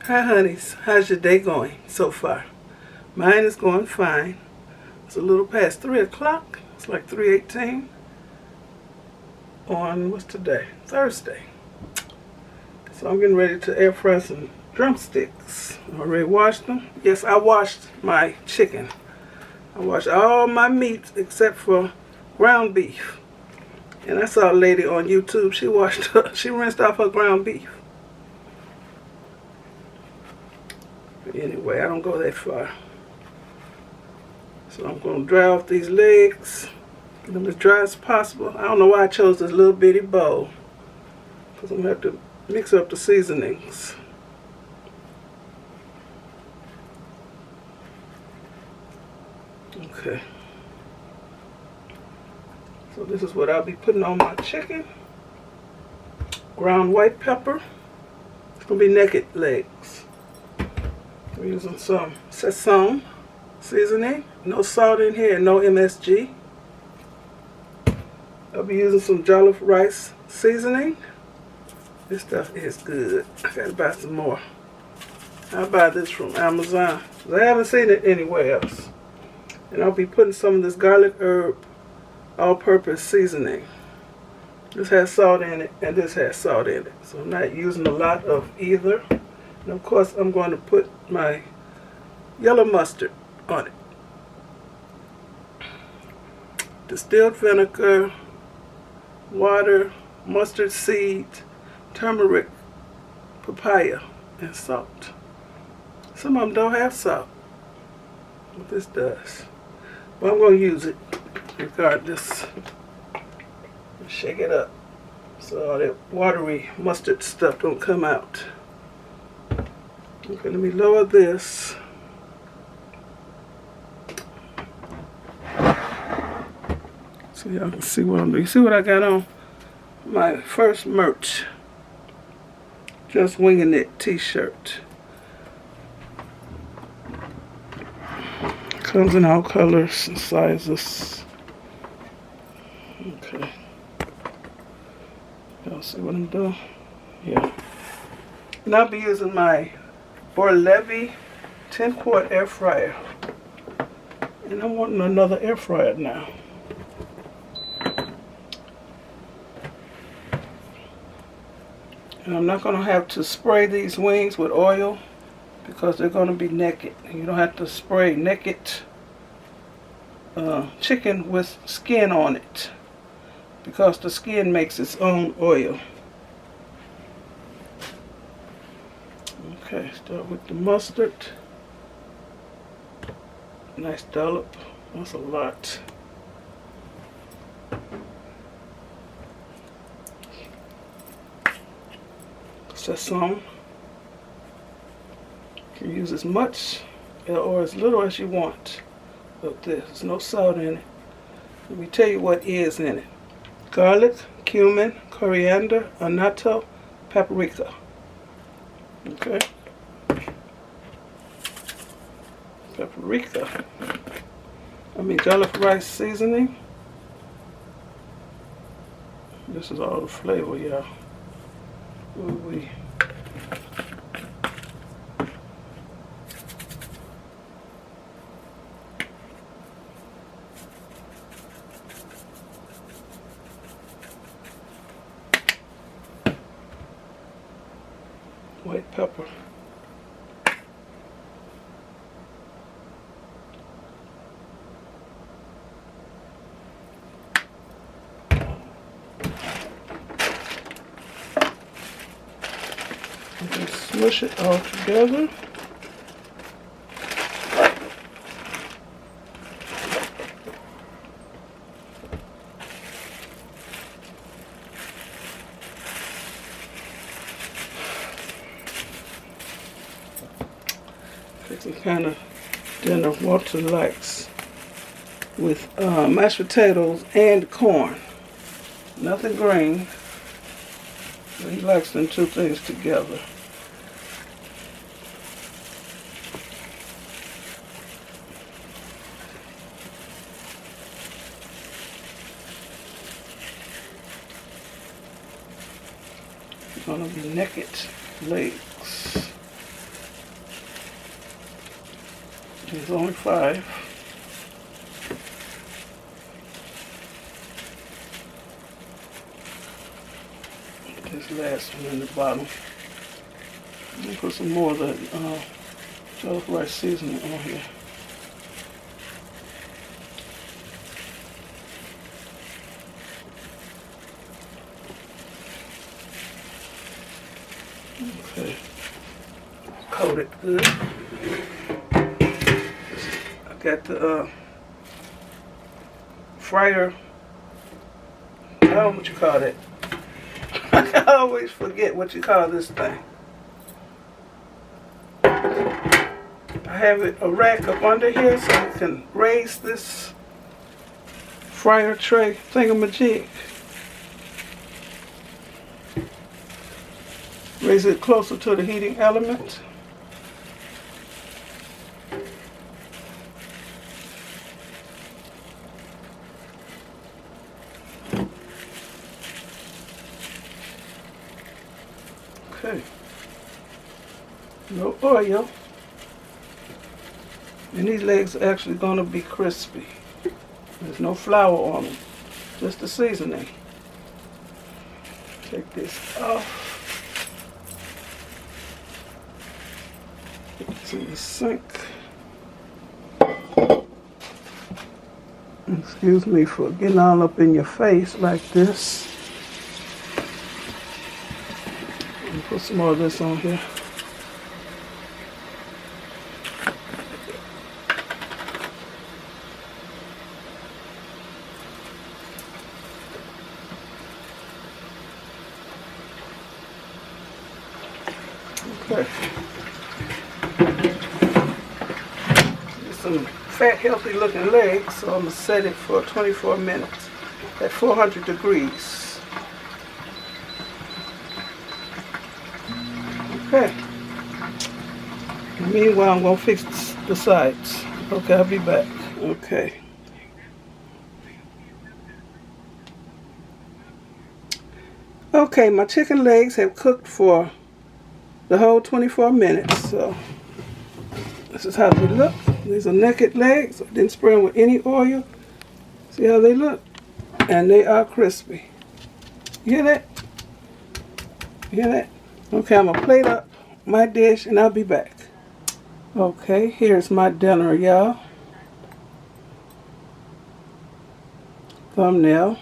Hi honeys, how's your day going so far? Mine is going fine. It's a little past 3 o'clock. It's like 3:18 on, what's today? Thursday. So I'm getting ready to air fry some drumsticks. I already washed them. Yes, I washed my chicken. I washed all my meats except for ground beef. And I saw a lady on YouTube, she rinsed off her ground beef. Anyway, I don't go that far. So I'm going to dry off these legs, get them as dry as possible. I don't know why I chose this little bitty bowl, because I'm going to have to mix up the seasonings. Okay. So this is what I'll be putting on my chicken. Ground white pepper. It's going to be naked legs. I'm using some Matteson seasoning. No salt in here, no MSG. I'll be using some jollof rice seasoning. This stuff is good. I gotta buy some more. I'll buy this from Amazon. I haven't seen it anywhere else. And I'll be putting some of this garlic herb all-purpose seasoning. This has salt in it, and this has salt in it. So I'm not using a lot of either. And of course, I'm going to put my yellow mustard on it. Distilled vinegar, water, mustard seed, turmeric, papaya, and salt. Some of them don't have salt, but this does. But I'm going to use it regardless. Shake it up so all that watery mustard stuff don't come out. Okay, let me lower this. So y'all can see what I'm doing. You see what I got on? My first merch. Just Winging It t-shirt. Comes in all colors and sizes. Okay. Y'all see what I'm doing? Yeah. And I'll be using my Borlebbi 10-quart air fryer. And I'm wanting another air fryer now. And I'm not going to have to spray these wings with oil because they're going to be naked. And you don't have to spray naked chicken with skin on it because the skin makes its own oil. Okay, start with the mustard. Nice dollop. That's a lot. Some. You can use as much or as little as you want of this. There's no salt in it. Let me tell you what is in it. Garlic, cumin, coriander, annatto, paprika. Okay. Paprika. Jollof rice seasoning. This is all the flavor, y'all. Ooh-wee. White pepper. And smush it all together. Some kind of dinner Walter likes with mashed potatoes and corn. Nothing green. But he likes them two things together. It's gonna be naked legs. There's only 5. This last one in the bottom. I'm gonna put some more of that jollof rice seasoning on here. Okay, coat it good. I got the fryer. I don't know what you call that. I always forget what you call this thing. I have a rack up under here so I can raise this fryer tray thingamajig. Raise it closer to the heating element. Okay. No oil. And these legs are actually going to be crispy. There's no flour on them, just the seasoning. Take this off. Put this in the sink. Excuse me for getting all up in your face like this. Put some more of this on here. Okay. Just some fat, healthy looking legs, so I'm going to set it for 24 minutes at 400 degrees. Okay. Meanwhile, I'm going to fix the sides. Okay, I'll be back. Okay. Okay, my chicken legs have cooked for the whole 24 minutes. So, this is how they look. These are naked legs. I didn't spray them with any oil. See how they look? And they are crispy. You hear that? You hear that? Okay, I'm going to plate up my dish and I'll be back. Okay, here's my dinner, y'all. Thumbnail.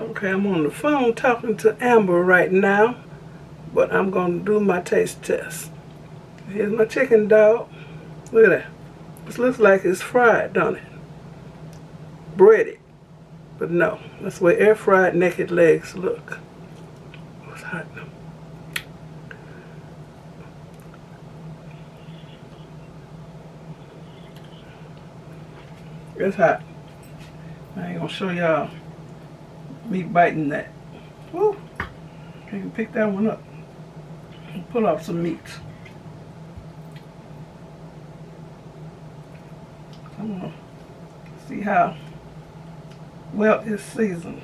Okay, I'm on the phone talking to Amber right now, but I'm going to do my taste test. Here's my chicken dog. Look at that. This looks like it's fried, don't it? Breaded. But no, that's the way air fried naked legs look. It's hot now. It's hot. I ain't gonna show y'all me biting that. Woo! You can pick that one up and pull off some meat. I'm gonna see how well it's seasoned.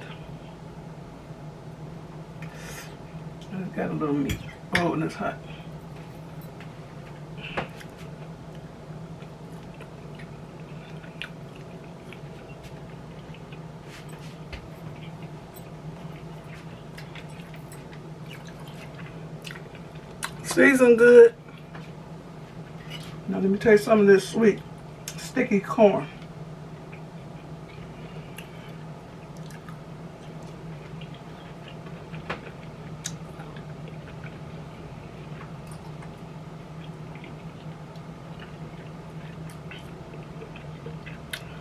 It's got a little meat. Oh, and it's hot. Seasoned good. Now let me taste some of this sweet, sticky corn.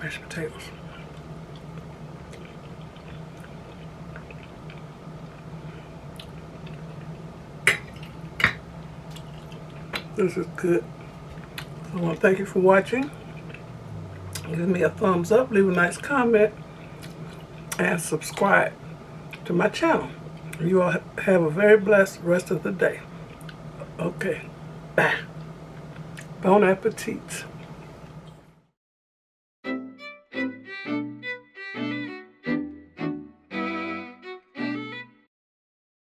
Mashed potatoes. This is good. I want to thank you for watching. Give me a thumbs up, leave a nice comment, and subscribe to my channel. You all have a very blessed rest of the day. Okay. Bye. Bon appetit.